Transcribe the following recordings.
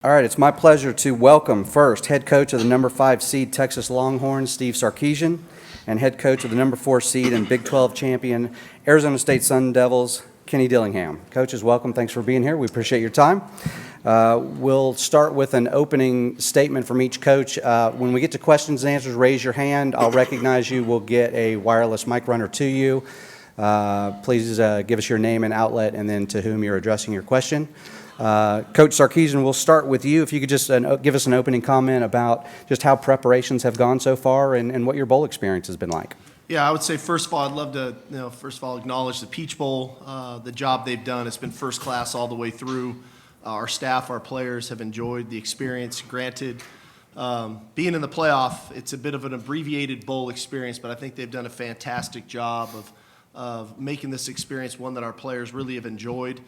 All right, it's my pleasure to welcome first head coach of the number 5 seed Texas Longhorns, Steve Sarkisian, and head coach of the number 4 seed and Big 12 champion Arizona State Sun Devils, Kenny Dillingham. Coaches, welcome. Thanks for being here. We appreciate your time. We'll start with an opening statement from each coach. When we get to questions and answers, raise your hand. I'll recognize you. We'll get a wireless mic runner to you. Please give us your name and outlet and then to whom you're addressing your question. Coach Sarkisian, we'll start with you. If you could just give us an opening comment about just how preparations have gone so far and what your bowl experience has been like. Yeah, I would say first of all, I'd love to acknowledge the Peach Bowl, the job they've done. It's been first class all the way through. Our staff, our players have enjoyed the experience. Granted, being in the playoff, it's a bit of an abbreviated bowl experience, but I think they've done a fantastic job of making this experience one that our players really have enjoyed.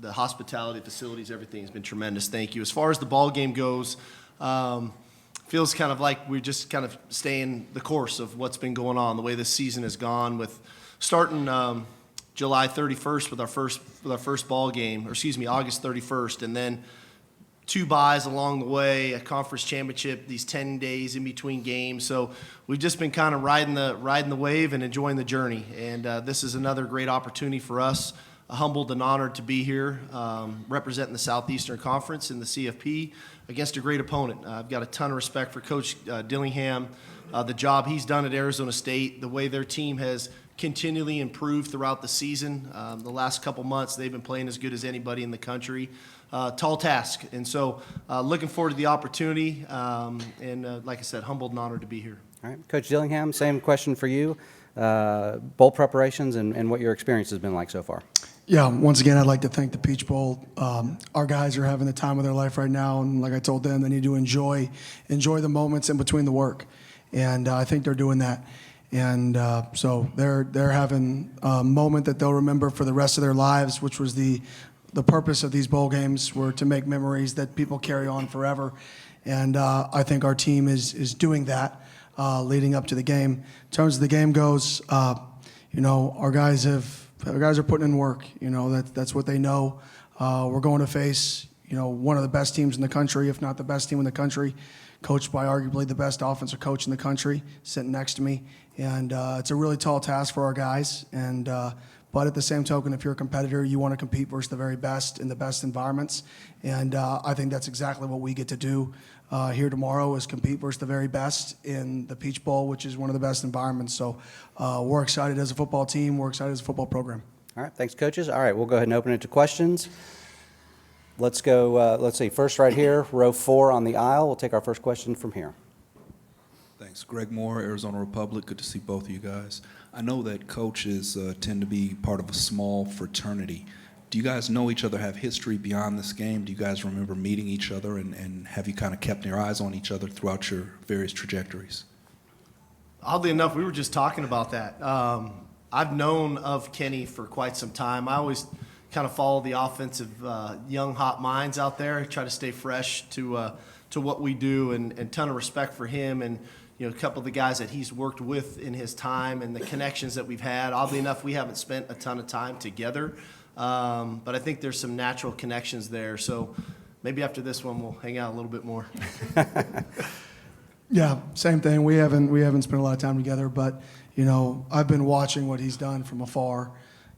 The hospitality, facilities, everything has been tremendous. Thank you. As far as the ball game goes, feels kind of like we're just kind of staying the course of what's been going on, the way this season has gone, with starting July 31st with our first ball game, August 31st, and then 2 byes along the way, a conference championship, these 10 days in between games. So we've just been kind of riding the wave and enjoying the journey. And this is another great opportunity for us. Humbled and honored to be here representing the Southeastern Conference in the CFP against a great opponent. I've got a ton of respect for Coach Dillingham, the job he's done at Arizona State, the way their team has continually improved throughout the season. The last couple months, they've been playing as good as anybody in the country. Tall task. And so looking forward to the opportunity. And like I said, humbled and honored to be here. All right, Coach Dillingham, same question for you. Bowl preparations and what your experience has been like so far. Yeah, once again, I'd like to thank the Peach Bowl. Our guys are having the time of their life right now, and like I told them, they need to enjoy the moments in between the work, and I think they're doing that. And so they're having a moment that they'll remember for the rest of their lives, which was the purpose of these bowl games, were to make memories that people carry on forever. And I think our team is doing that leading up to the game. In terms of the game goes, our guys are putting in work. That's what they know. We're going to face, one of the best teams in the country, if not the best team in the country, coached by arguably the best offensive coach in the country, sitting next to me. And it's a really tall task for our guys. And but at the same token, if you're a competitor, you want to compete versus the very best in the best environments. And I think that's exactly what we get to do here tomorrow, is compete versus the very best in the Peach Bowl, which is one of the best environments. So we're excited as a football team. We're excited as a football program. All right, thanks, coaches. All right, we'll go ahead and open it to questions. Let's go, let's see, first right here, row 4 on the aisle. We'll take our first question from here. Thanks. Greg Moore, Arizona Republic. Good to see both of you guys. I know that coaches tend to be part of a small fraternity. Do you guys know each other, have history beyond this game? Do you guys remember meeting each other, and have you kind of kept your eyes on each other throughout your various trajectories? Oddly enough, we were just talking about that. I've known of Kenny for quite some time. I always kind of follow the offensive young, hot minds out there, try to stay fresh to what we do, and ton of respect for him and a couple of the guys that he's worked with in his time and the connections that we've had. Oddly enough, we haven't spent a ton of time together, but I think there's some natural connections there. So maybe after this one, we'll hang out a little bit more. Yeah, same thing. We haven't spent a lot of time together, but I've been watching what he's done from afar.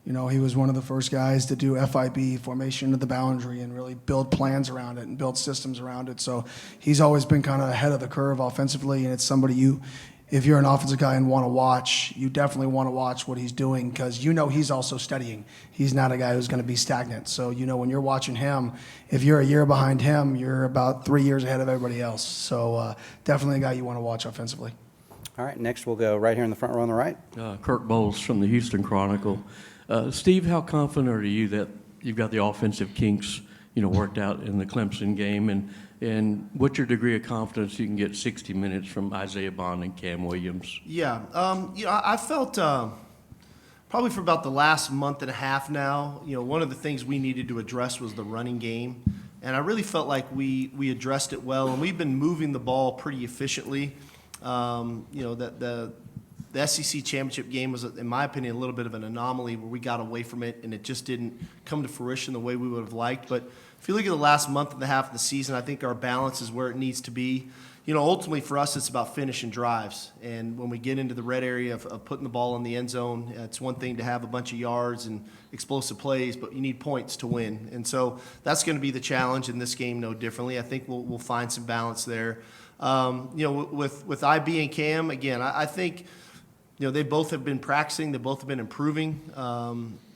He was one of the first guys to do FIB, formation of the boundary, and really build plans around it and build systems around it. So he's always been kind of ahead of the curve offensively, and it's somebody if you're an offensive guy and want to watch, you definitely want to watch what he's doing, because he's also studying. He's not a guy who's going to be stagnant. So when you're watching him, if you're a year behind him, you're about 3 years ahead of everybody else. So definitely a guy you want to watch offensively. All right, next we'll go right here in the front row on the right. Kirk Bowles from the Houston Chronicle. Steve, how confident are you that you've got the offensive kinks, worked out in the Clemson game, and what's your degree of confidence you can get 60 minutes from Isaiah Bond and Cam Williams? Yeah, I felt probably for about the last month and a half now, one of the things we needed to address was the running game, and I really felt like we addressed it well, and we've been moving the ball pretty efficiently. The SEC championship game was, in my opinion, a little bit of an anomaly where we got away from it and it just didn't come to fruition the way we would have liked. But if you look at the last month and a half of the season, I think our balance is where it needs to be. Ultimately for us, it's about finishing drives. And when we get into the red area of putting the ball in the end zone, it's one thing to have a bunch of yards and explosive plays, but you need points to win. And so that's going to be the challenge in this game, no differently. I think we'll find some balance there. With IB and Cam, again, I think, they both have been practicing. They both have been improving.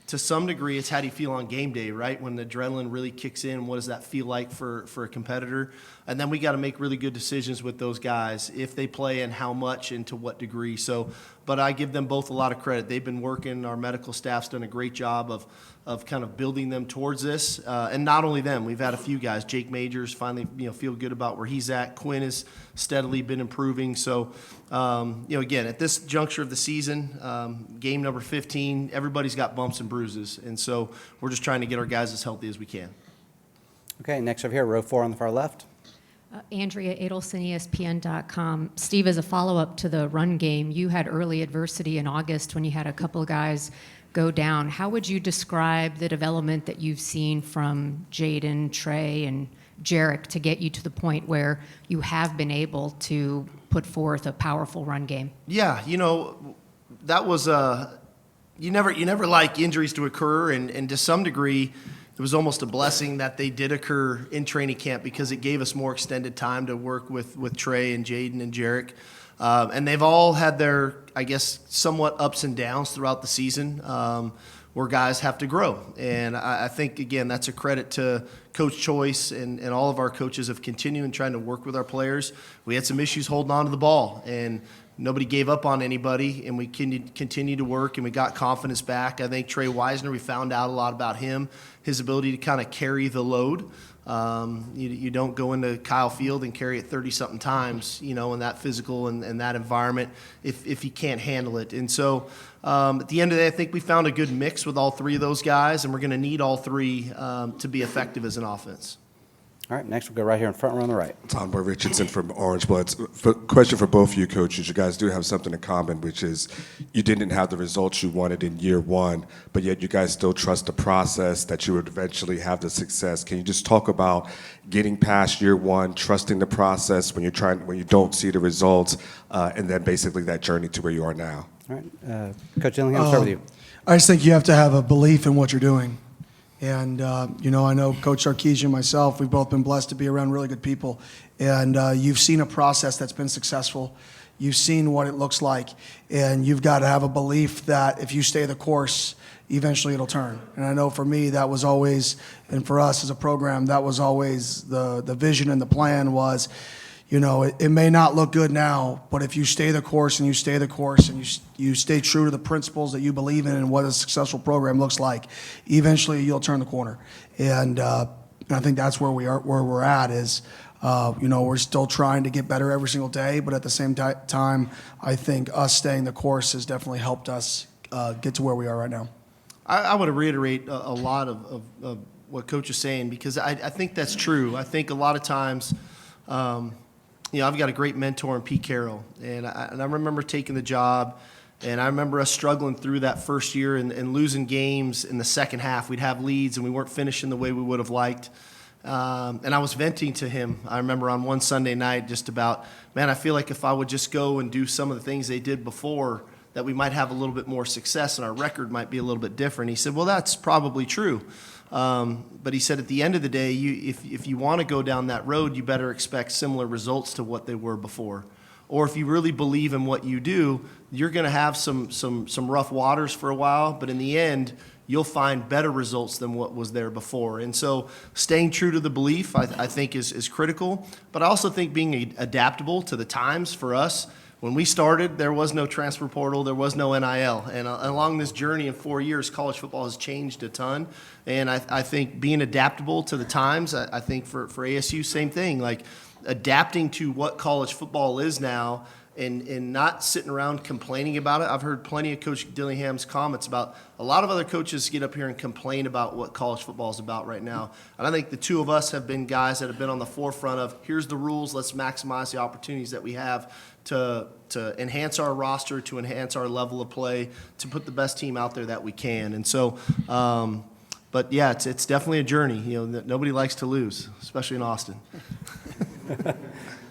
To some degree, it's how do you feel on game day, right? When the adrenaline really kicks in, what does that feel like for a competitor? And then we got to make really good decisions with those guys, if they play and how much and to what degree. But I give them both a lot of credit. They've been working. Our medical staff's done a great job of kind of building them towards this. And not only them, we've had a few guys. Jake Majors finally, feel good about where he's at. Quinn has steadily been improving. So, again, at this juncture of the season, game number 15, everybody's got bumps and bruises. And so we're just trying to get our guys as healthy as we can. Okay, next over here, row 4 on the far left. Andrea Adelson, ESPN.com. Steve, as a follow-up to the run game, you had early adversity in August when you had a couple of guys go down. How would you describe the development that you've seen from Jaden, Trey, and Jarek to get you to the point where you have been able to put forth a powerful run game? Yeah, that was you never like injuries to occur, and to some degree, it was almost a blessing that they did occur in training camp because it gave us more extended time to work with Trey and Jaden and Jarek. And they've all had their, I guess, somewhat ups and downs throughout the season where guys have to grow. And I think, again, that's a credit to Coach Choice and all of our coaches of continuing trying to work with our players. We had some issues holding on to the ball, and nobody gave up on anybody, and we continued to work, and we got confidence back. I think Trey Wisner, we found out a lot about him, his ability to kind of carry the load. You don't go into Kyle Field and carry it 30-something times, in that physical and that environment if you can't handle it. And so at the end of the day, I think we found a good mix with all three of those guys, and we're going to need all three to be effective as an offense. All right, next we'll go right here in front row on the right. Tom Boy Richardson from Orange Bloods. Question for both of you coaches. You guys do have something in common, which is you didn't have the results you wanted in year one, but yet you guys still trust the process that you would eventually have the success. Can you just talk about getting past year one, trusting the process when you don't see the results, and then basically that journey to where you are now? All right, Coach Dillingham, I'll start with you. I just think you have to have a belief in what you're doing. And, I know Coach Sarkisian and myself, we've both been blessed to be around really good people. And you've seen a process that's been successful. You've seen what it looks like. And you've got to have a belief that if you stay the course, eventually it'll turn. And I know for me, that was always, and for us as a program, that was always the vision and the plan was, it may not look good now, but if you stay the course and you stay the course and you stay true to the principles that you believe in and what a successful program looks like, eventually you'll turn the corner. And I think that's where we're at is, we're still trying to get better every single day, but at the same time, I think us staying the course has definitely helped us get to where we are right now. I want to reiterate a lot of what Coach is saying because I think that's true. I think a lot of times, I've got a great mentor in Pete Carroll, and I remember taking the job, and I remember us struggling through that first year and losing games in the second half. We'd have leads, and we weren't finishing the way we would have liked. And I was venting to him, I remember on one Sunday night, just about, man, I feel like if I would just go and do some of the things they did before, that we might have a little bit more success and our record might be a little bit different. He said, well, that's probably true. But he said at the end of the day, if you want to go down that road, you better expect similar results to what they were before. Or if you really believe in what you do, you're going to have some rough waters for a while, but in the end, you'll find better results than what was there before. And so staying true to the belief, I think, is critical. But I also think being adaptable to the times for us. When we started, there was no transfer portal, there was no NIL. And along this journey in 4 years, college football has changed a ton. And I think being adaptable to the times, I think for ASU, same thing, like adapting to what college football is now and not sitting around complaining about it. I've heard plenty of Coach Dillingham's comments about a lot of other coaches get up here and complain about what college football is about right now. And I think the two of us have been guys that have been on the forefront of, here's the rules, let's maximize the opportunities that we have to enhance our roster, to enhance our level of play, to put the best team out there that we can. And so, but yeah, it's definitely a journey. You know, nobody likes to lose, especially in Austin.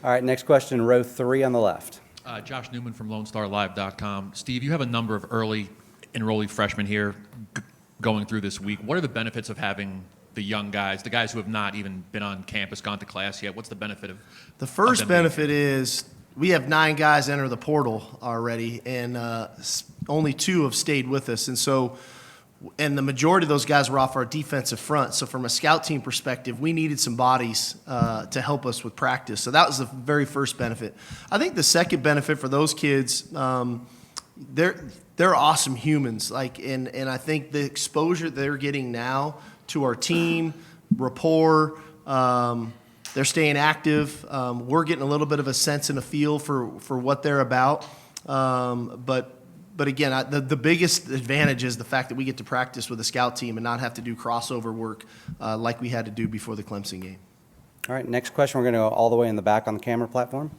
All right, next question, row 3 on the left. Josh Newman from LoneStarLive.com. Steve, you have a number of early enrollee freshmen here going through this week. What are the benefits of having the young guys, the guys who have not even been on campus, gone to class yet? What's the benefit of The first of them being benefit is we have 9 guys enter the portal already, and only 2 have stayed with us. And so, and the majority of those guys were off our defensive front. So from a scout team perspective, we needed some bodies to help us with practice. So that was the very first benefit. I think the second benefit for those kids, they're awesome humans. And I think the exposure they're getting now to our team, rapport, they're staying active. We're getting a little bit of a sense and a feel for what they're about. But again, the biggest advantage is the fact that we get to practice with a scout team and not have to do crossover work like we had to do before the Clemson game. All right, next question, we're going to go all the way in the back on the camera platform.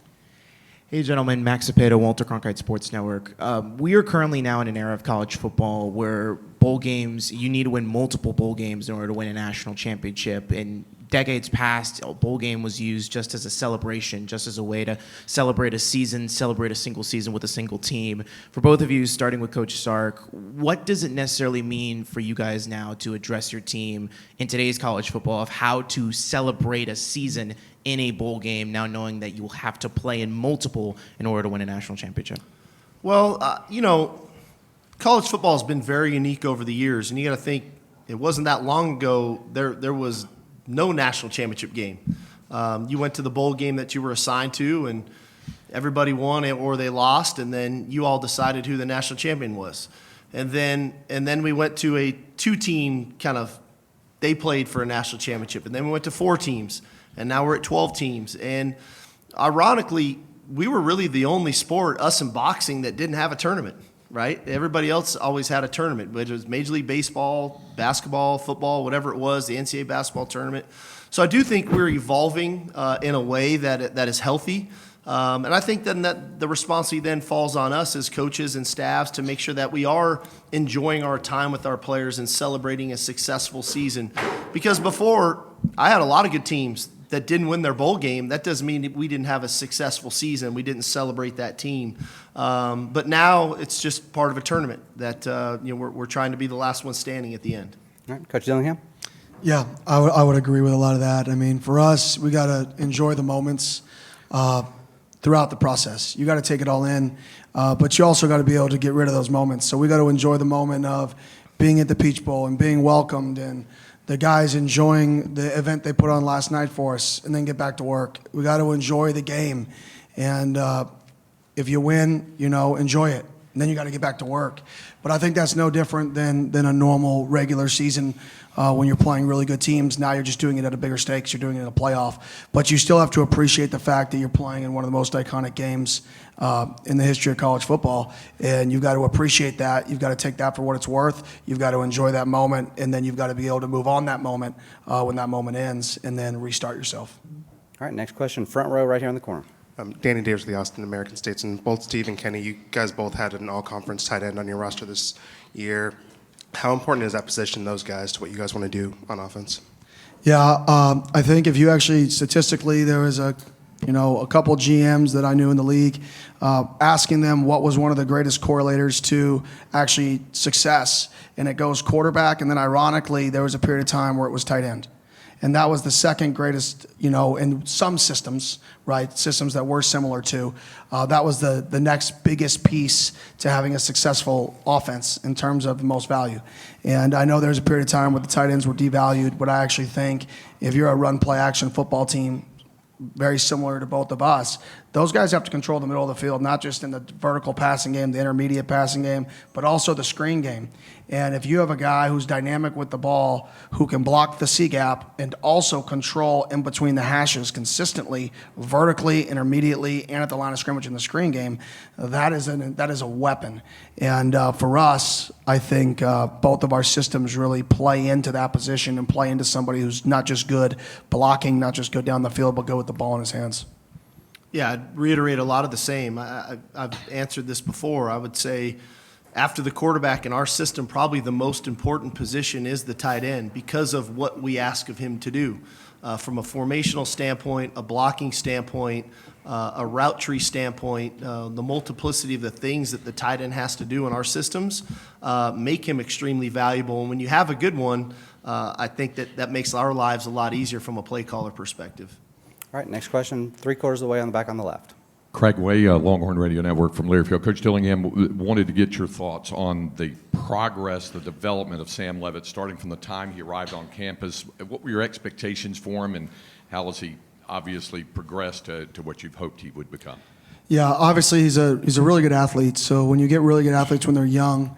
Hey, gentlemen. Max Zapata, Walter Cronkite Sports Network. We are currently now in an era of college football where bowl games, you need to win multiple bowl games in order to win a national championship. In decades past, a bowl game was used just as a celebration, just as a way to celebrate a season, celebrate a single season with a single team. For both of you, starting with Coach Sark, what does it necessarily mean for you guys now to address your team in today's college football of how to celebrate a season in a bowl game, now knowing that you will have to play in multiple in order to win a national championship? Well, college football has been very unique over the years, and you got to think it wasn't that long ago there was no national championship game. You went to the bowl game that you were assigned to, and everybody won it or they lost, and then you all decided who the national champion was. And then we went to a 2-team kind of, they played for a national championship, and then we went to 4 teams, and now we're at 12 teams. And ironically, we were really the only sport, us in boxing, that didn't have a tournament, right? Everybody else always had a tournament, whether it was Major League Baseball, basketball, football, whatever it was, the NCAA basketball tournament. So I do think we're evolving in a way that is healthy. And I think then that the responsibility then falls on us as coaches and staffs to make sure that we are enjoying our time with our players and celebrating a successful season. Because before, I had a lot of good teams that didn't win their bowl game. That doesn't mean we didn't have a successful season. We didn't celebrate that team. But now it's just part of a tournament that we're trying to be the last one standing at the end. All right, Coach Dillingham? Yeah, I would agree with a lot of that. I mean, for us, we got to enjoy the moments throughout the process. You got to take it all in, but you also got to be able to get rid of those moments. So we got to enjoy the moment of being at the Peach Bowl and being welcomed and the guys enjoying the event they put on last night for us, and then get back to work. We got to enjoy the game, and if you win, enjoy it, and then you got to get back to work. But I think that's no different than a normal regular season when you're playing really good teams. Now you're just doing it at a bigger stakes. You're doing it in a playoff, but you still have to appreciate the fact that you're playing in one of the most iconic games in the history of college football, and you've got to appreciate that. You've got to take that for what it's worth. You've got to enjoy that moment, and then you've got to be able to move on that moment when that moment ends, and then restart yourself. All right, next question, front row right here in the corner. Danny Davis of the Austin American States, and both Steve and Kenny, you guys both had an all-conference tight end on your roster this year. How important is that position, those guys, to what you guys want to do on offense? Yeah, I think if you actually statistically, there was a couple GMs that I knew in the league, asking them what was one of the greatest correlators to actually success, and it goes quarterback, and then ironically, there was a period of time where it was tight end. And that was the second greatest, in some systems, right, systems that we're similar to. That was the next biggest piece to having a successful offense in terms of the most value. And I know there's a period of time where the tight ends were devalued, but I actually think if you're a run, play, action football team, very similar to both of us. Those guys have to control the middle of the field, not just in the vertical passing game, the intermediate passing game, but also the screen game. And if you have a guy who's dynamic with the ball, who can block the C gap and also control in between the hashes consistently, vertically, intermediately, and at the line of scrimmage in the screen game, that is a weapon. And for us, I think both of our systems really play into that position and play into somebody who's not just good blocking, not just good down the field, but good with the ball in his hands. Yeah, I'd reiterate a lot of the same. I've answered this before. I would say after the quarterback in our system, probably the most important position is the tight end because of what we ask of him to do. From a formational standpoint, a blocking standpoint, a route tree standpoint, the multiplicity of the things that the tight end has to do in our systems make him extremely valuable. And when you have a good one, I think that makes our lives a lot easier from a play caller perspective. All right, next question, 3/4 of the way on the back on the left. Craig Way, Longhorn Radio Network from Learfield. Coach Dillingham, wanted to get your thoughts on the progress, the development of Sam Levitt, starting from the time he arrived on campus. What were your expectations for him, and how has he obviously progressed to what you've hoped he would become? Yeah, obviously he's a really good athlete. So when you get really good athletes when they're young,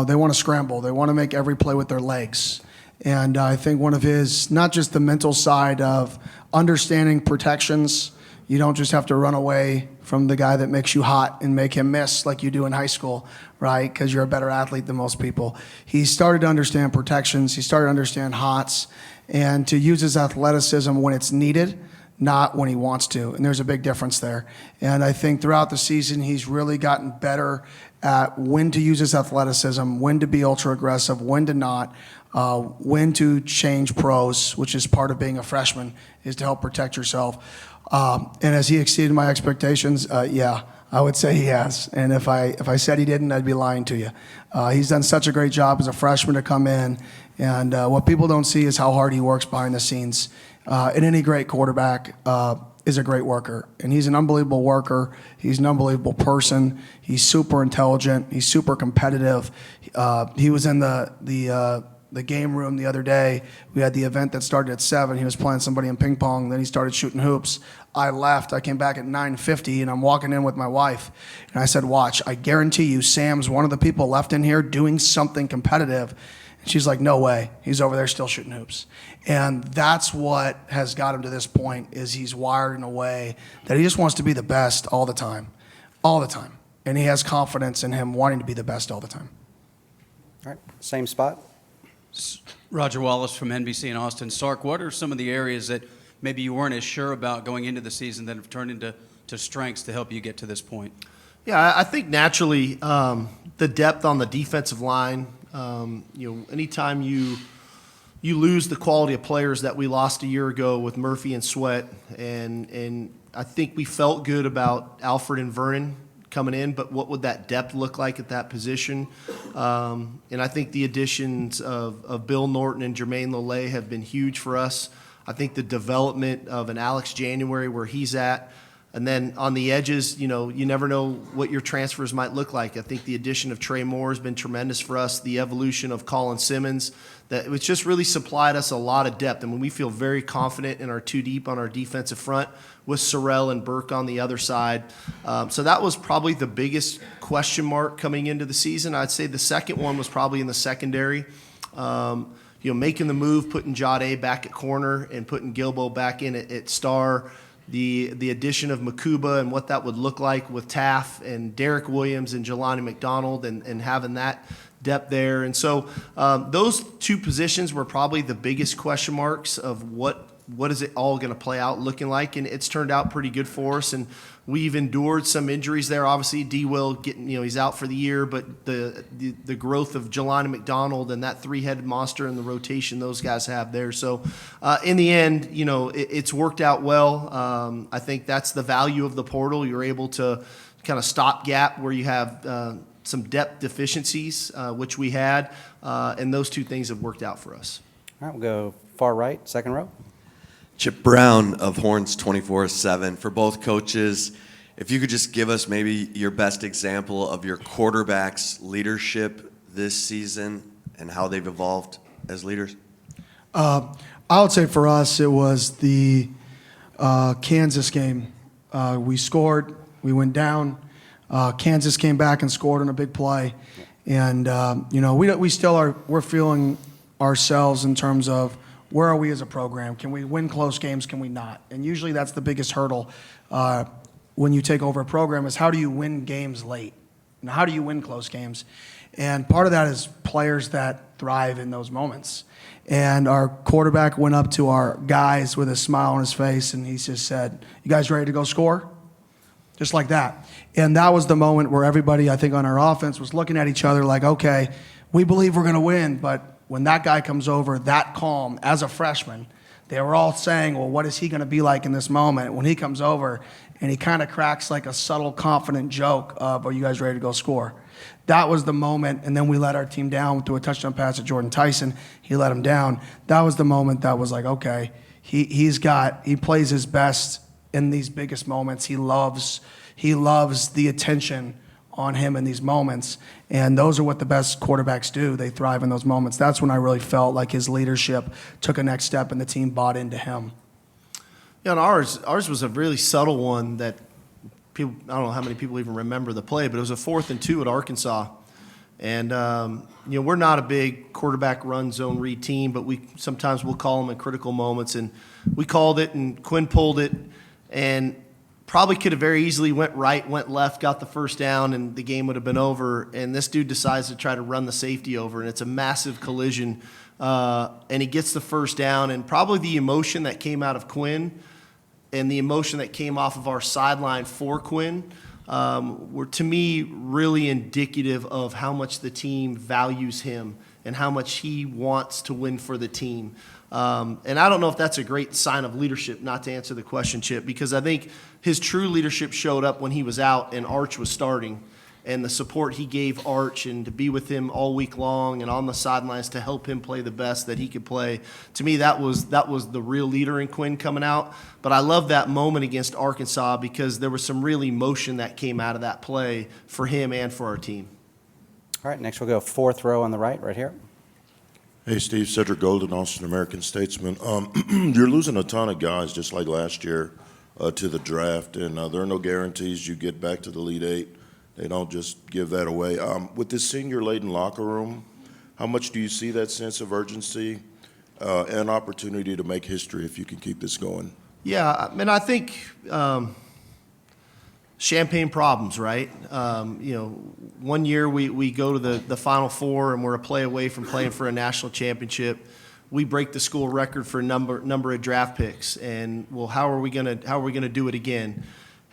they want to scramble. They want to make every play with their legs. And I think one of his, not just the mental side of understanding protections. You don't just have to run away from the guy that makes you hot and make him miss like you do in high school, right? Because you're a better athlete than most people. He started to understand protections. He started to understand hots and to use his athleticism when it's needed, not when he wants to. And there's a big difference there. And I think throughout the season, he's really gotten better at when to use his athleticism, when to be ultra aggressive, when to not, when to change pros, which is part of being a freshman, is to help protect yourself. And has he exceeded my expectations? Yeah, I would say he has. And if I said he didn't, I'd be lying to you. He's done such a great job as a freshman to come in. And what people don't see is how hard he works behind the scenes. And any great quarterback is a great worker. And he's an unbelievable worker. He's an unbelievable person. He's super intelligent. He's super competitive. He was in the game room the other day. We had the event that started at 7. He was playing somebody in ping pong. Then he started shooting hoops. I left. I came back at 9:50, and I'm walking in with my wife. And I said, watch, I guarantee you Sam's one of the people left in here doing something competitive. And she's like, no way. He's over there still shooting hoops. And that's what has got him to this point, is he's wired in a way that he just wants to be the best all the time. All the time. And he has confidence in him wanting to be the best all the time. All right, same spot. Roger Wallace from NBC in Austin. Sark, what are some of the areas that maybe you weren't as sure about going into the season that have turned into strengths to help you get to this point? Yeah, I think naturally the depth on the defensive line, anytime you lose the quality of players that we lost a year ago with Murphy and Sweat, and I think we felt good about Alfred and Vernon coming in, but what would that depth look like at that position? And I think the additions of Bill Norton and Jermaine Lollet have been huge for us. I think the development of an Alex January where he's at, and then on the edges, you never know what your transfers might look like. I think the addition of Trey Moore has been tremendous for us. The evolution of Colin Simmons, it's just really supplied us a lot of depth. I mean, we feel very confident in our two deep on our defensive front with Sorrell and Burke on the other side. So that was probably the biggest question mark coming into the season. I'd say the second one was probably in the secondary. Making the move, putting Jade back at corner and putting Gilbo back in at star. The addition of Makuba and what that would look like with Taff and Derek Williams and Jelani McDonald and having that depth there. And so those two positions were probably the biggest question marks of what is it all going to play out looking like, and it's turned out pretty good for us. And we've endured some injuries there. Obviously, D-Will getting, he's out for the year, but the growth of Jelani McDonald and that three-headed monster and the rotation those guys have there. So in the end, it's worked out well. I think that's the value of the portal. You're able to kind of stop gap where you have some depth deficiencies, which we had, and those two things have worked out for us. All right, we'll go far right, second row. Chip Brown of Horns 24/7. For both coaches, if you could just give us maybe your best example of your quarterback's leadership this season and how they've evolved as leaders. I would say for us, it was Kansas game. We scored. We went down. Kansas came back and scored on a big play. And, we still are, we're feeling ourselves in terms of where are we as a program? Can we win close games? Can we not? And usually that's the biggest hurdle when you take over a program is how do you win games late? And how do you win close games? And part of that is players that thrive in those moments. And our quarterback went up to our guys with a smile on his face, and he just said, "You guys ready to go score?" Just like that. And that was the moment where everybody, I think, on our offense was looking at each other like, okay, we believe we're going to win. But when that guy comes over that calm as a freshman, they were all saying, well, what is he going to be like in this moment? When he comes over and he kind of cracks like a subtle, confident joke of, are you guys ready to go score? That was the moment, and then we let our team down through a touchdown pass to Jordan Tyson. He let him down. That was the moment that was like, okay, he plays his best in these biggest moments. He loves the attention on him in these moments, and those are what the best quarterbacks do. They thrive in those moments. That's when I really felt like his leadership took a next step and the team bought into him. Yeah, and ours was a really subtle one that people, I don't know how many people even remember the play, but it was a 4th and 2 at Arkansas. And, we're not a big quarterback run zone read team, but sometimes we'll call them in critical moments. And we called it, and Quinn pulled it, and probably could have very easily went right, went left, got the first down, and the game would have been over. And this dude decides to try to run the safety over, and it's a massive collision. And he gets the first down, and probably the emotion that came out of Quinn and the emotion that came off of our sideline for Quinn were, to me, really indicative of how much the team values him and how much he wants to win for the team. And I don't know if that's a great sign of leadership, not to answer the question, Chip, because I think his true leadership showed up when he was out and Arch was starting, and the support he gave Arch and to be with him all week long and on the sidelines to help him play the best that he could play. To me, that was the real leader in Quinn coming out. But I love that moment against Arkansas because there was some real emotion that came out of that play for him and for our team. All right, next we'll go 4th row on the right here. Hey, Steve, Cedric Golden, Austin American Statesman. You're losing a ton of guys just like last year to the draft, and there are no guarantees you get back to the Elite Eight. They don't just give that away. With this senior-laden locker room, how much do you see that sense of urgency and opportunity to make history if you can keep this going? Yeah, I mean, I think champagne problems, right? 1 year we go to the Final Four and we're a play away from playing for a national championship. We break the school record for a number of draft picks, and well, how are we gonna do it again?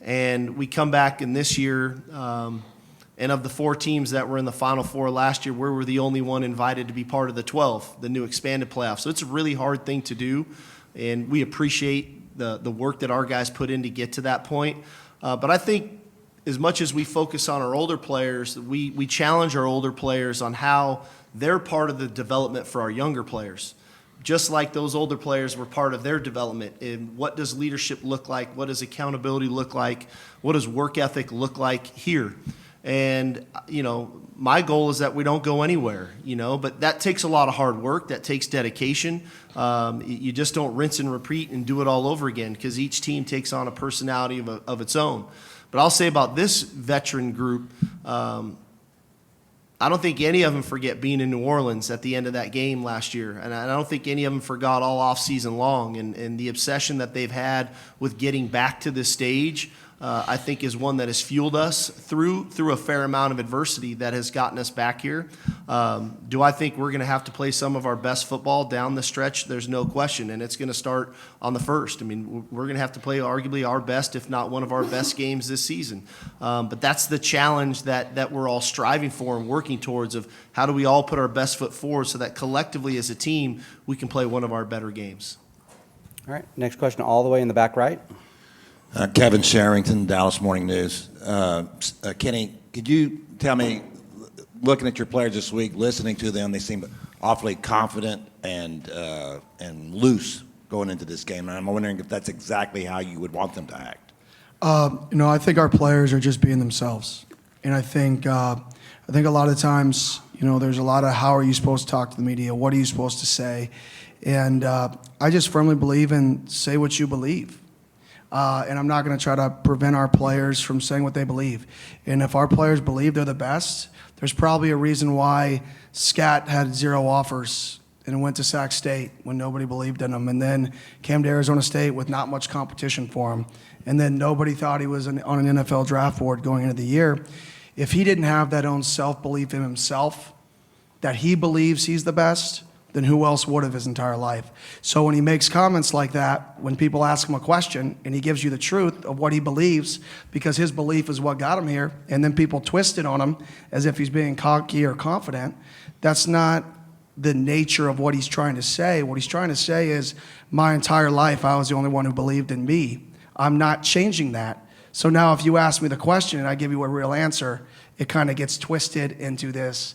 And we come back in this year, and of the 4 teams that were in the Final Four last year, we were the only one invited to be part of the 12, the new expanded playoff. So it's a really hard thing to do, and we appreciate the work that our guys put in to get to that point. But I think as much as we focus on our older players, we challenge our older players on how they're part of the development for our younger players. Just like those older players were part of their development. And what does leadership look like? What does accountability look like? What does work ethic look like here? And, my goal is that we don't go anywhere, but that takes a lot of hard work. That takes dedication. You just don't rinse and repeat and do it all over again because each team takes on a personality of its own. But I'll say about this veteran group, I don't think any of them forget being in New Orleans at the end of that game last year. And I don't think any of them forgot all off season long. And the obsession that they've had with getting back to this stage, I think is one that has fueled us through a fair amount of adversity that has gotten us back here. Do I think we're going to have to play some of our best football down the stretch? There's no question, and it's going to start on the first. I mean, we're going to have to play arguably our best, if not one of our best games this season. But that's the challenge that we're all striving for and working towards of how do we all put our best foot forward so that collectively as a team we can play one of our better games. All right, next question all the way in the back right. Kevin Sherrington, Dallas Morning News. Kenny, could you tell me, looking at your players this week, listening to them, they seem awfully confident and loose going into this game. And I'm wondering if that's exactly how you would want them to act. I think our players are just being themselves. And I think a lot of times, there's a lot of how are you supposed to talk to the media? What are you supposed to say? And I just firmly believe in say what you believe. and I'm not going to try to prevent our players from saying what they believe. And if our players believe they're the best, there's probably a reason why Scat had 0 offers and went to Sac State when nobody believed in him, and then came to Arizona State with not much competition for him, and then nobody thought he was on an NFL draft board going into the year. If he didn't have that own self-belief in himself, that he believes he's the best, then who else would have his entire life? So when he makes comments like that, when people ask him a question and he gives you the truth of what he believes, because his belief is what got him here, and then people twist it on him as if he's being cocky or confident, that's not the nature of what he's trying to say. What he's trying to say is, my entire life I was the only one who believed in me. I'm not changing that. So now if you ask me the question and I give you a real answer, it kind of gets twisted into this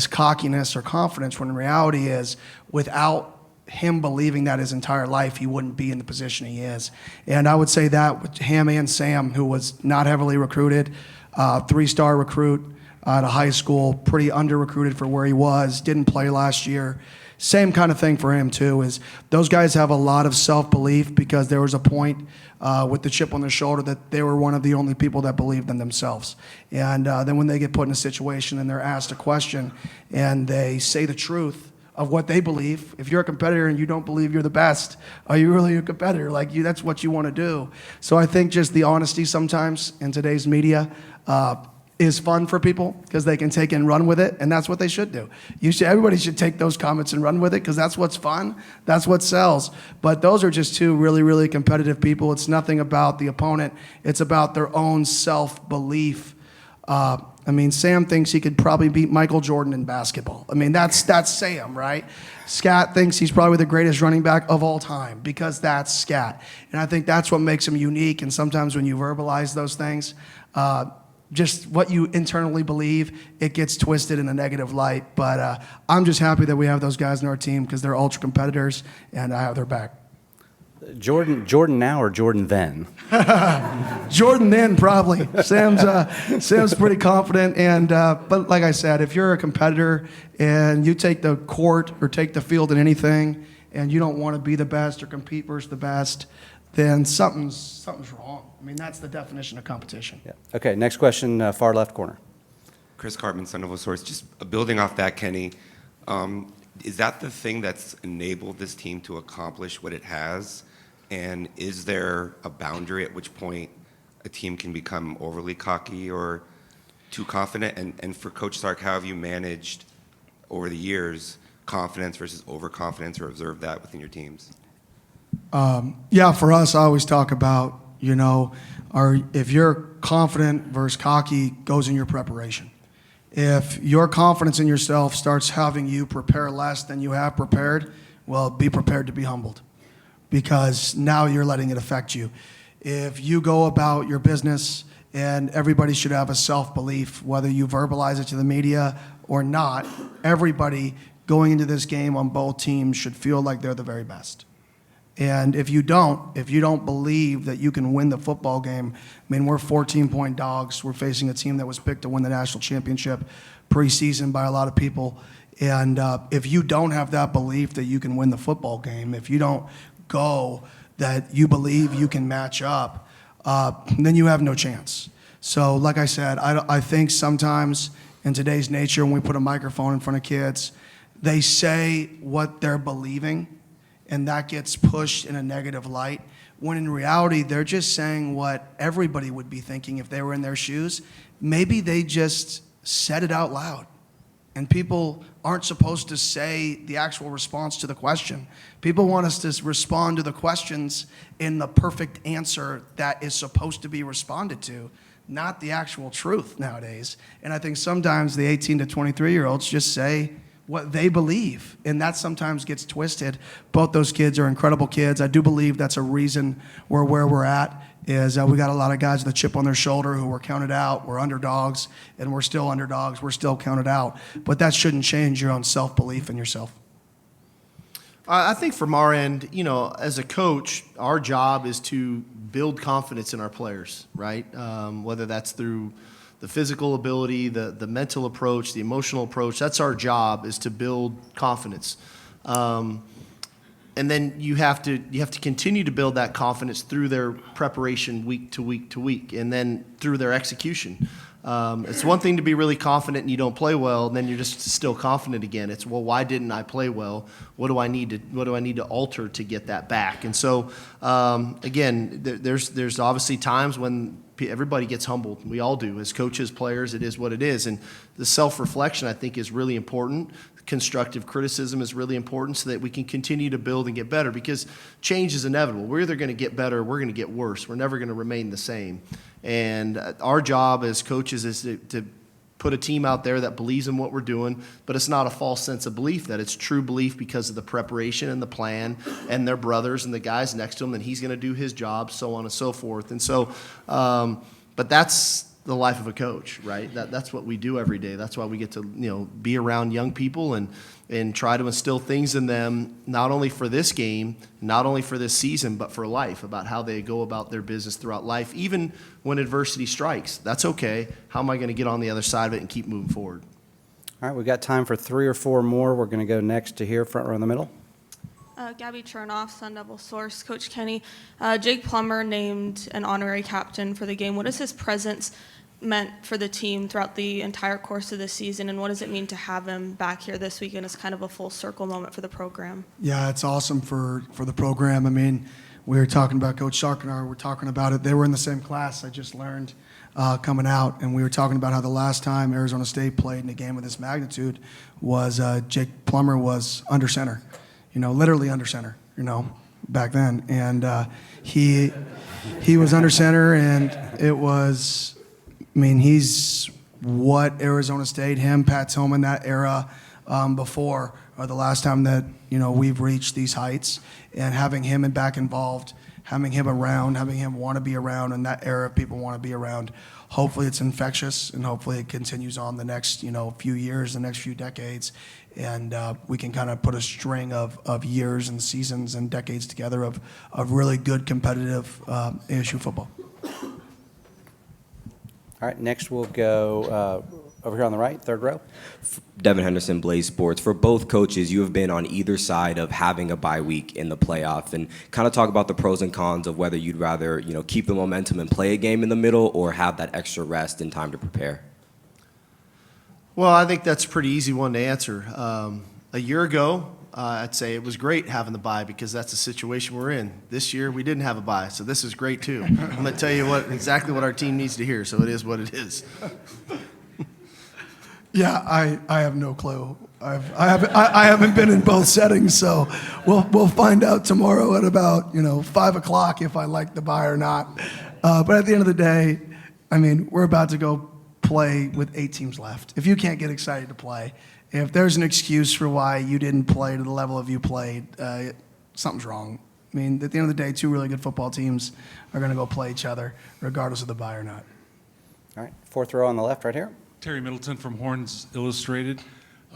cockiness or confidence, when in reality is, without him believing that his entire life, he wouldn't be in the position he is. And I would say that with him and Sam, who was not heavily recruited, 3-star recruit out of high school, pretty under-recruited for where he was, didn't play last year. Same kind of thing for him too, is those guys have a lot of self-belief because there was a point with the chip on their shoulder that they were one of the only people that believed in themselves. And then when they get put in a situation and they're asked a question and they say the truth of what they believe, if you're a competitor and you don't believe you're the best, are you really a competitor? Like, that's what you want to do. So I think just the honesty sometimes in today's media is fun for people because they can take and run with it, and that's what they should do. Everybody should take those comments and run with it because that's what's fun, that's what sells. But those are just two really, really competitive people. It's nothing about the opponent. It's about their own self-belief. I mean, Sam thinks he could probably beat Michael Jordan in basketball. I mean, that's Sam, right? Scat thinks he's probably the greatest running back of all time because that's Scat. And I think that's what makes him unique, and sometimes when you verbalize those things, just what you internally believe, it gets twisted in a negative light. But I'm just happy that we have those guys in our team because they're ultra competitors, and I have their back. Jordan now or Jordan then? Jordan then, probably. Sam's pretty confident, and but like I said, if you're a competitor and you take the court or take the field in anything, and you don't want to be the best or compete versus the best, then something's wrong. I mean, that's the definition of competition. Yeah. Okay, next question, far left corner. Chris Cartman, Son of a Source. Just building off that, Kenny, is that the thing that's enabled this team to accomplish what it has? And is there a boundary at which point a team can become overly cocky or too confident? And for Coach Sark, how have you managed over the years confidence versus overconfidence, or observed that within your teams? Yeah, for us, I always talk about, if you're confident versus cocky goes in your preparation. If your confidence in yourself starts having you prepare less than you have prepared, well, be prepared to be humbled because now you're letting it affect you. If you go about your business, and everybody should have a self-belief, whether you verbalize it to the media or not, everybody going into this game on both teams should feel like they're the very best. And if you don't believe that you can win the football game, I mean, we're 14-point dogs. We're facing a team that was picked to win the national championship preseason by a lot of people. And if you don't have that belief that you can win the football game, if you don't go that you believe you can match up, then you have no chance. So like I said, I think sometimes in today's nature, when we put a microphone in front of kids, they say what they're believing, and that gets pushed in a negative light, when in reality, they're just saying what everybody would be thinking if they were in their shoes. Maybe they just said it out loud. And people aren't supposed to say the actual response to the question. People want us to respond to the questions in the perfect answer that is supposed to be responded to, not the actual truth nowadays. And I think sometimes the 18 to 23-year-olds just say what they believe, and that sometimes gets twisted. Both those kids are incredible kids. I do believe that's a reason we're where we're at, is we got a lot of guys with a chip on their shoulder who were counted out. We're underdogs, and we're still underdogs. We're still counted out. But that shouldn't change your own self-belief in yourself. I think from our end, as a coach, our job is to build confidence in our players, right? Whether that's through the physical ability, the mental approach, the emotional approach. That's our job, is to build confidence. And then you have to continue to build that confidence through their preparation week to week to week, and then through their execution. It's one thing to be really confident and you don't play well, and then you're just still confident again. It's, well, why didn't I play well? What do I need to alter to get that back? And so again, there's obviously times when everybody gets humbled. We all do. As coaches, players, it is what it is. And the self-reflection, I think, is really important. Constructive criticism is really important so that we can continue to build and get better, because change is inevitable. We're either going to get better or we're going to get worse. We're never going to remain the same. And our job as coaches is to put a team out there that believes in what we're doing, but it's not a false sense of belief, that it's true belief because of the preparation and the plan and their brothers and the guys next to him, that he's going to do his job, so on and so forth. And so, but that's the life of a coach, right? That's what we do every day. That's why we get to, be around young people and try to instill things in them, not only for this game, not only for this season, but for life, about how they go about their business throughout life, even when adversity strikes. That's okay. How am I going to get on the other side of it and keep moving forward? All right, we've got time for 3 or 4 more. We're going to go next to here, front row in the middle. Gabby Chernoff, Sun Devil Source. Coach Kenny, Jake Plummer named an honorary captain for the game. What has his presence meant for the team throughout the entire course of the season, and what does it mean to have him back here this weekend as kind of a full circle moment for the program? Yeah, it's awesome for the program. I mean, we were talking about Coach Sark and I were talking about it. They were in the same class, I just learned, coming out, and we were talking about how the last time Arizona State played in a game of this magnitude was Jake Plummer was under center, literally under center, back then. And he was under center, and it was, he's what Arizona State, him, Pat Tillman, that era before, or the last time that, we've reached these heights. And having him back involved, having him around, having him want to be around, and that era of people want to be around, hopefully it's infectious, and hopefully it continues on the next, few years, the next few decades. And we can kind of put a string of years and seasons and decades together of really good competitive ASU football. All right, next we'll go over here on the right, third row. Devin Henderson, Blaze Sports. For both coaches, you have been on either side of having a bye week in the playoff, and kind of talk about the pros and cons of whether you'd rather, keep the momentum and play a game in the middle, or have that extra rest and time to prepare. Well, I think that's a pretty easy one to answer. A year ago, I'd say it was great having the bye, because that's the situation we're in. This year, we didn't have a bye, so this is great too. I'm going to tell you exactly what our team needs to hear, so it is what it is. Yeah, I have no clue. I haven't been in both settings, so we'll find out tomorrow at about 5 o'clock if I like the bye or not. But at the end of the day, we're about to go play with 8 teams left. If you can't get excited to play, if there's an excuse for why you didn't play to the level of you played, something's wrong. At the end of the day, 2 really good football teams are going to go play each other, regardless of the bye or not. All right, fourth row on the left right here. Terry Middleton from Horns Illustrated.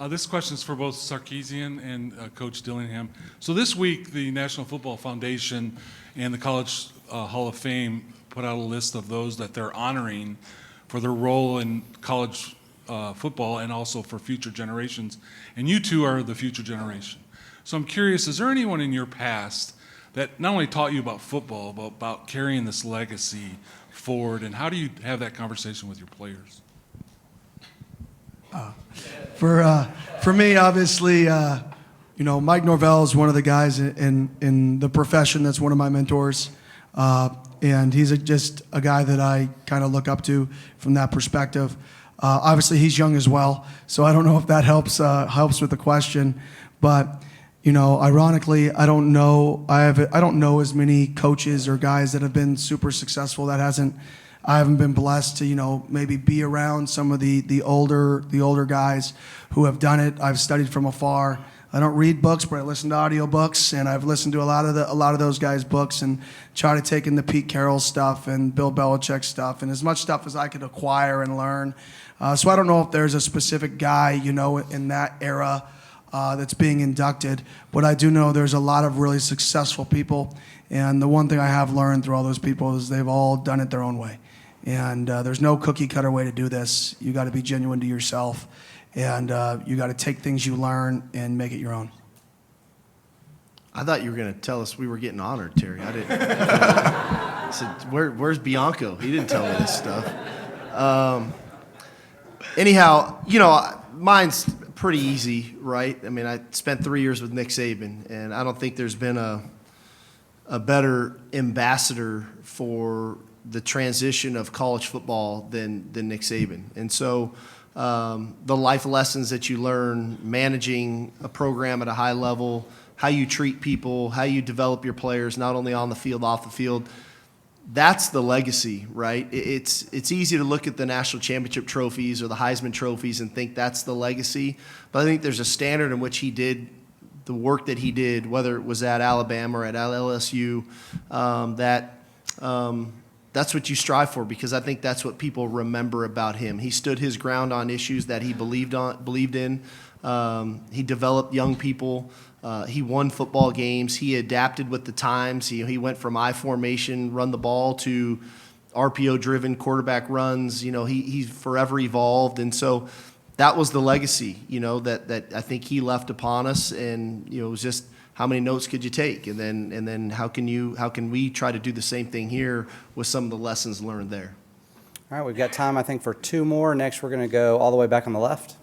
This question is for both Sarkisian and Coach Dillingham. So this week, the National Football Foundation and the College Hall of Fame put out a list of those that they're honoring for their role in college football and also for future generations. And you two are the future generation. So I'm curious, is there anyone in your past that not only taught you about football, but about carrying this legacy forward, and how do you have that conversation with your players? For me, obviously, Mike Norvell is one of the guys in the profession that's one of my mentors, and he's just a guy that I kind of look up to from that perspective. Obviously, he's young as well, so I don't know if that helps with the question. But ironically, I don't know as many coaches or guys that have been super successful I haven't been blessed to, maybe be around some of the older guys who have done it. I've studied from afar. I don't read books, but I listen to audiobooks, and I've listened to a lot of those guys' books and try to take in the Pete Carroll stuff and Bill Belichick stuff and as much stuff as I could acquire and learn. So I don't know if there's a specific guy, in that era that's being inducted, but I do know there's a lot of really successful people, and the one thing I have learned through all those people is they've all done it their own way. And there's no cookie cutter way to do this. You got to be genuine to yourself, and you got to take things you learn and make it your own. I thought you were going to tell us we were getting honored, Terry. I didn't. I said, where's Bianco? He didn't tell me this stuff. Anyhow, mine's pretty easy, right? I mean, I spent 3 years with Nick Saban, and I don't think there's been a better ambassador for the transition of college football than Nick Saban. And so the life lessons that you learn managing a program at a high level, how you treat people, how you develop your players, not only on the field, off the field, that's the legacy, right? It's easy to look at the national championship trophies or the Heisman trophies and think that's the legacy. But I think there's a standard in which he did the work that he did, whether it was at Alabama or at LSU, that's what you strive for, because I think that's what people remember about him. He stood his ground on issues that he believed in. He developed young people. He won football games. He adapted with the times. He went from I formation, run the ball, to RPO-driven quarterback runs. He's forever evolved, and so that was the legacy, that I think he left upon us. And it was just, how many notes could you take, and then how can we try to do the same thing here with some of the lessons learned there? All right, we've got time, I think, for two more. Next, we're going to go all the way back on the left.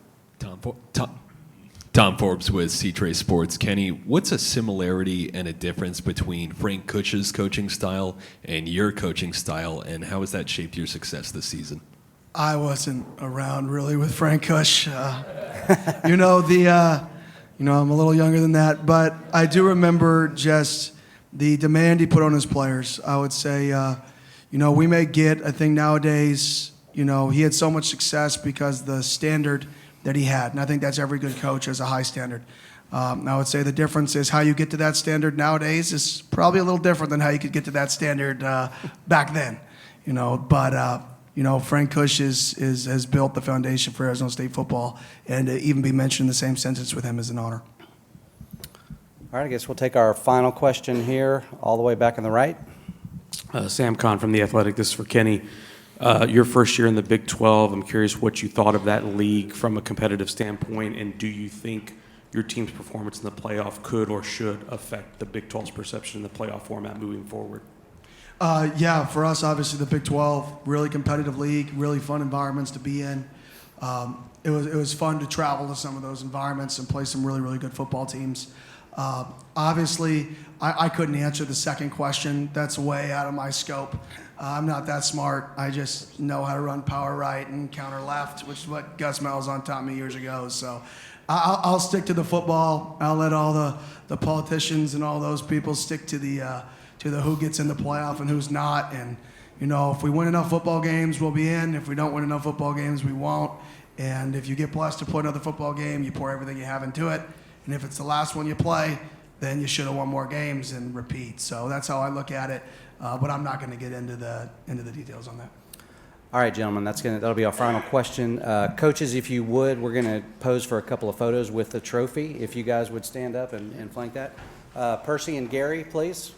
Tom Forbes with C-Trace Sports. Kenny, what's a similarity and a difference between Frank Kush's coaching style and your coaching style, and how has that shaped your success this season? I wasn't around really with Frank Kush. I'm a little younger than that, but I do remember just the demand he put on his players. I would say, we may get, I think nowadays, he had so much success because the standard that he had, and I think that's every good coach has a high standard. I would say the difference is how you get to that standard nowadays is probably a little different than how you could get to that standard back then. Frank Kush has built the foundation for Arizona State football, and to even be mentioned in the same sentence with him is an honor. All right, I guess we'll take our final question here, all the way back on the right. Sam Kahn from The Athletic. This is for Kenny. Your first year in the Big 12, I'm curious what you thought of that league from a competitive standpoint, and do you think your team's performance in the playoff could or should affect the Big 12's perception in the playoff format moving forward? Yeah, for us, obviously, the Big 12, really competitive league, really fun environments to be in. It was fun to travel to some of those environments and play some really, really good football teams. Obviously, I couldn't answer the second question. That's way out of my scope. I'm not that smart. I just know how to run power right and counter left, which is what Gus Malzahn taught me years ago. So I'll stick to the football. I'll let all the politicians and all those people stick to the who gets in the playoff and who's not. And, if we win enough football games, we'll be in. If we don't win enough football games, we won't. And if you get blessed to play another football game, you pour everything you have into it. And if it's the last one you play, then you should have won more games and repeat. So that's how I look at it. But I'm not going to get into the details on that. All right, gentlemen, that'll be our final question. Coaches, if you would, we're going to pose for a couple of photos with the trophy. If you guys would stand up and flank that. Percy and Gary, please.